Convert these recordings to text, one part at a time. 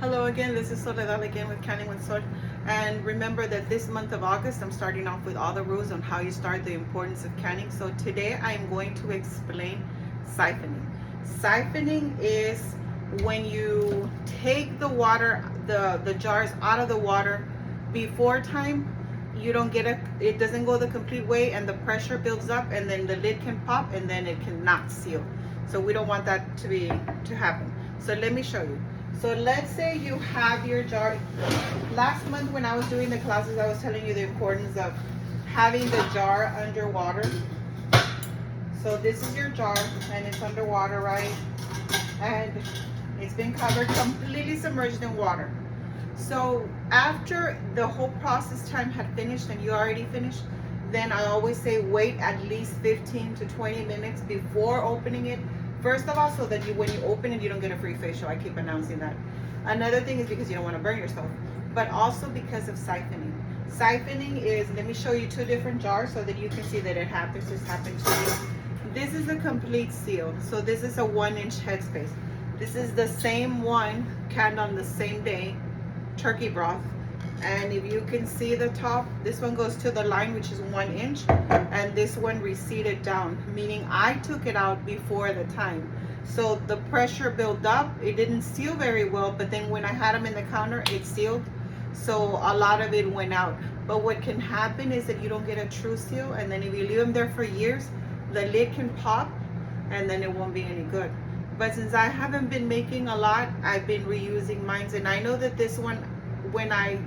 Hello again, this is Soledad again with Canning with Sol. And remember that this month of August, I'm starting off with all the rules on how you start the importance of canning. So today I am going to explain siphoning. Siphoning is when you take the water, the jars out of the water before time. You don't get it doesn't go the complete way, and the pressure builds up, and then the lid can pop, and then it cannot seal. So we don't want that to happen. So let me show you. So let's say you have your jar. Last month when I was doing the classes, I was telling you the importance of having the jar underwater. So this is your jar and it's underwater, right? And it's been covered, completely submerged in water. So after the whole process time had finished and you already finished, then I always say wait at least 15 to 20 minutes before opening it. First of all, so that when you open it, you don't get a free facial. I keep announcing that. Another thing is because you don't want to burn yourself, but also because of siphoning. Siphoning is, let me show you two different jars so that you can see that it happens. This happened to you. This is a complete seal. So this is a 1-inch headspace. This is the same one canned on the same day, turkey broth. And if you can see the top, this one goes to the line, which is 1 inch, and this one receded down, meaning I took it out before the time. So the pressure built up, it didn't seal very well, but then when I had them in the counter, it sealed. So a lot of it went out. But what can happen is that you don't get a true seal, and then if you leave them there for years, the lid can pop, and then it won't be any good. But since I haven't been making a lot, I've been reusing mine, and I know that this one, when I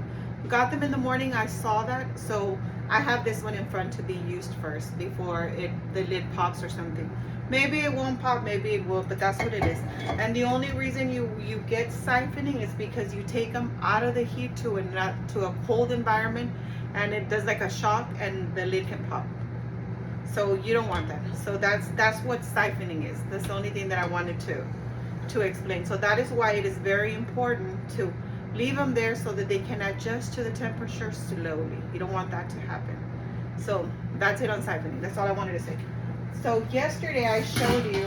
got them in the morning, I saw that, so I have this one in front to be used first before the lid pops or something. Maybe it won't pop, maybe it will, but that's what it is. And the only reason you get siphoning is because you take them out of the heat to a cold environment, and it does like a shock, and the lid can pop. So you don't want that. So that's what siphoning is. That's the only thing that I wanted to explain. So that is why it is very important to leave them there so that they can adjust to the temperature slowly. You don't want that to happen. So that's it on siphoning. That's all I wanted to say. So yesterday I showed you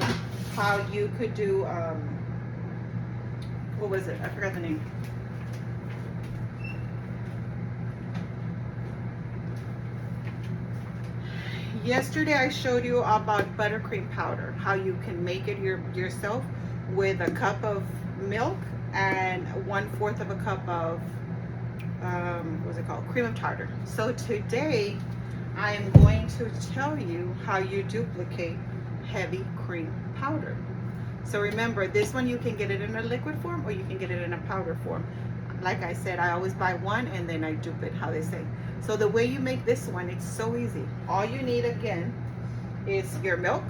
how you could do, what was it? I forgot the name. Yesterday I showed you about buttercream powder, how you can make it yourself with a cup of milk and 1/4 of a cup of what's it called, cream of tartar. So today I am going to tell you how you duplicate heavy cream powder. So remember, this one you can get it in a liquid form or you can get it in a powder form. Like I said, I always buy one and then I dupe it, how they say. So the way you make this one, it's so easy. All you need again is your milk,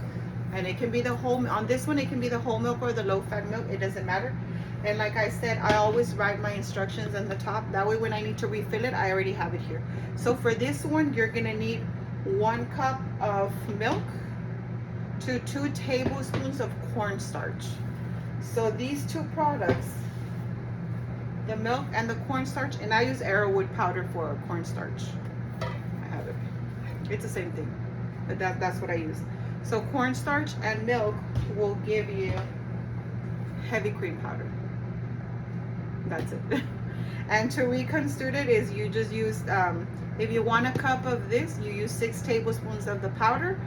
and it can be the whole, on this one it can be the whole milk or the low fat milk, it doesn't matter. And like I said, I always write my instructions on the top, that way when I need to refill it, I already have it here. So for this one, you're gonna need 1 cup of milk to 2 tablespoons of cornstarch. So these two products, the milk and the cornstarch, and I use arrowwood powder for cornstarch. I have it. It's the same thing, but that's what I use. So cornstarch and milk will give you heavy cream powder. That's it. And to reconstitute it is you just use, if you want a cup of this, you use 6 tablespoons of the powder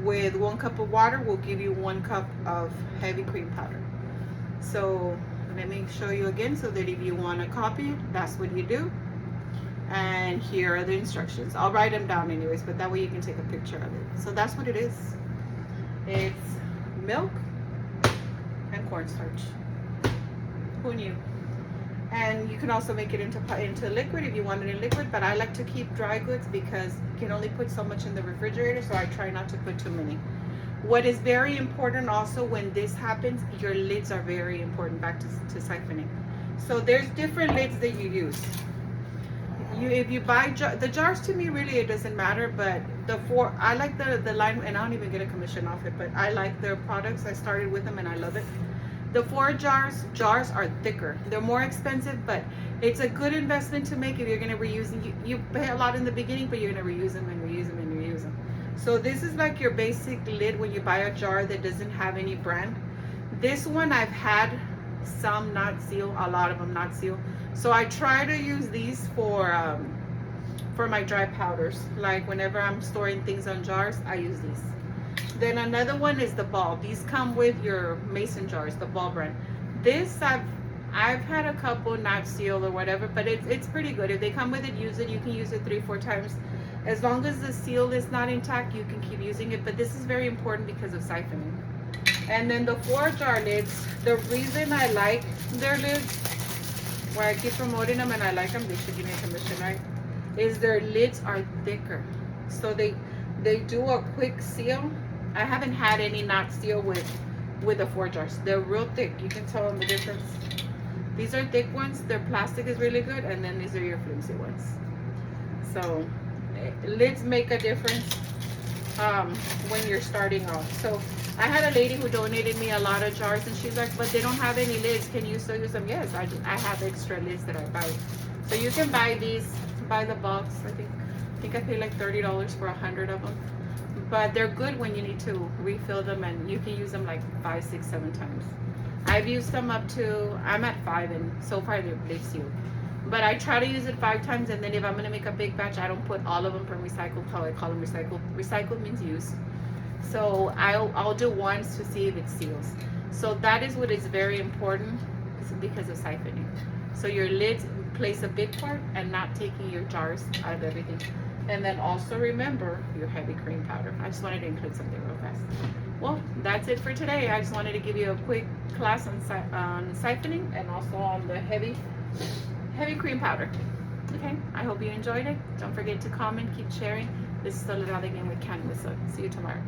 with 1 cup of water will give you 1 cup of heavy cream powder. So let me show you again so that if you want to copy it, that's what you do. And here are the instructions. I'll write them down anyways, but that way you can take a picture of it. So that's what it is. It's milk and cornstarch. Who knew? And you can also make it into liquid if you want it in liquid, but I like to keep dry goods because you can only put so much in the refrigerator, so I try not to put too many. What is very important also when this happens, your lids are very important, back to siphoning. So there's different lids that you use. If you buy the jars, to me really it doesn't matter, but I like the line, and I don't even get a commission off it, but I like their products. I started with them and I love it. The 4 jars are thicker. They're more expensive, but it's a good investment to make if you're gonna reuse them. You pay a lot in the beginning, but you're gonna reuse them and reuse them and reuse them. So this is like your basic lid when you buy a jar that doesn't have any brand. This one I've had some not seal, a lot of them not seal. So I try to use these for my dry powders. Like whenever I'm storing things on jars, I use these. Then another one is the ball. These come with your mason jars, the ball brand. This I've had a couple not seal or whatever, but it's pretty good. If they come with it, use it. You can use it 3-4 times. As long as the seal is not intact, you can keep using it. But this is very important because of siphoning. And then the 4-jar lids, the reason I like their lids, why I keep promoting them and I like them, they should give me a commission, right? Is their lids are thicker. So they do a quick seal. I haven't had any not seal with the 4 jars. They're real thick. You can tell them the difference. These are thick ones. Their plastic is really good, and then these are your flimsy ones. So lids make a difference when you're starting off. So I had a lady who donated me a lot of jars, and she's like, but they don't have any lids. Can you still use them? Yes, I have extra lids that I buy. So you can buy these by the box. I think I paid like $30 for 100 of them. But they're good when you need to refill them, and you can use them like 5, 6, 7 times. I've used them up to, I'm at 5, and so far they've sealed. But I try to use it 5 times, and then if I'm going to make a big batch, I don't put all of them from recycled. How I call them recycled. Recycled means used. So I'll do once to see if it seals. So that is what is very important, because of siphoning. So your lids plays a big part, and not taking your jars out of everything. And then also remember your heavy cream powder. I just wanted to include something real fast. Well, that's it for today. I just wanted to give you a quick class on siphoning, and also on the heavy cream powder. Okay, I hope you enjoyed it. Don't forget to comment, keep sharing. This is Soledad again with Canning with Soy. See you tomorrow.